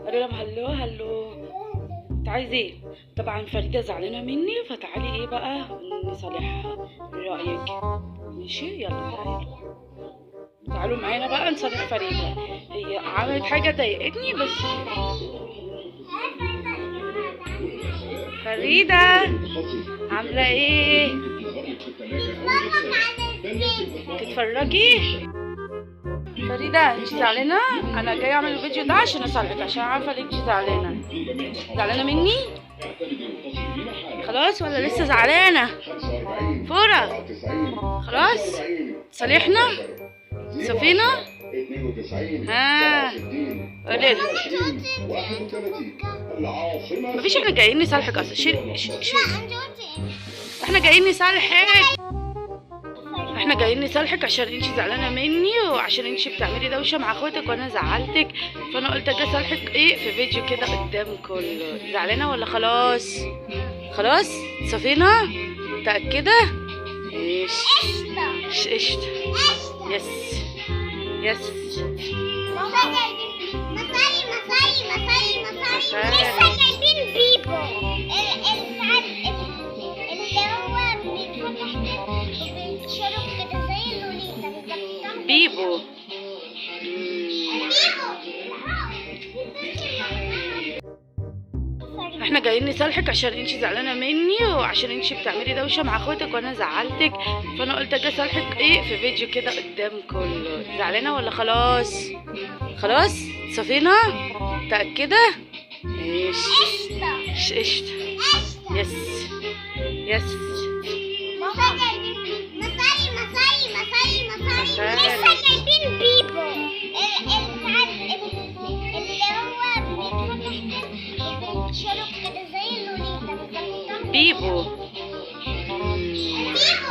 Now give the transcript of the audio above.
قالوا لهم هلو هلو، انت عايز ايه؟ طبعا فريده زعلانه مني، فتعالي ايه بقى نصالحها. ايه رايك؟ ماشي، يلا تعالوا معانا بقى نصالح فريده. هي عملت حاجه ضايقتني بس. فريده عامله ايه؟ تتفرجي؟ فريده انت زعلانه؟ انا جايه اعمل الفيديو ده عشان اصالحك، عشان عارفه ان انت زعلانه. زعلانه مني؟ خلاص ولا لسه زعلانه؟ فورا خلاص صالحنا صفينا. ها قولي مفيش، احنا جايين نصالحك اصلا. احنا جايين نصالحك، احنا جايين نصالحك عشان انتي زعلانه مني، وعشان انتي بتعملي دوشه مع اخواتك وانا زعلتك، فانا قلت اجي اصالحك ايه في فيديو كده قدام كله. زعلانه ولا خلاص؟ خلاص صفينا متاكده؟ ايش قشطه. يس يس لسه جايبين بيبو اللي هو بيتفتح وبيتشرب كده زي اللوليتا بالظبط. بيبو. احنا جايين نصالحك عشان انتي زعلانه مني، وعشان انتي بتعملي دوشه مع اخواتك وانا زعلتك، فانا قلت اجي اصالحك ايه في فيديو كده قدام كله. زعلانه ولا خلاص؟ خلاص صفينا متاكده؟ ايش قشطه. يس يس لسه جايبين بيبو اللي هو بيتفتح وبيتشرب كده زي اللوليتا بالظبط. بيبو. بيبو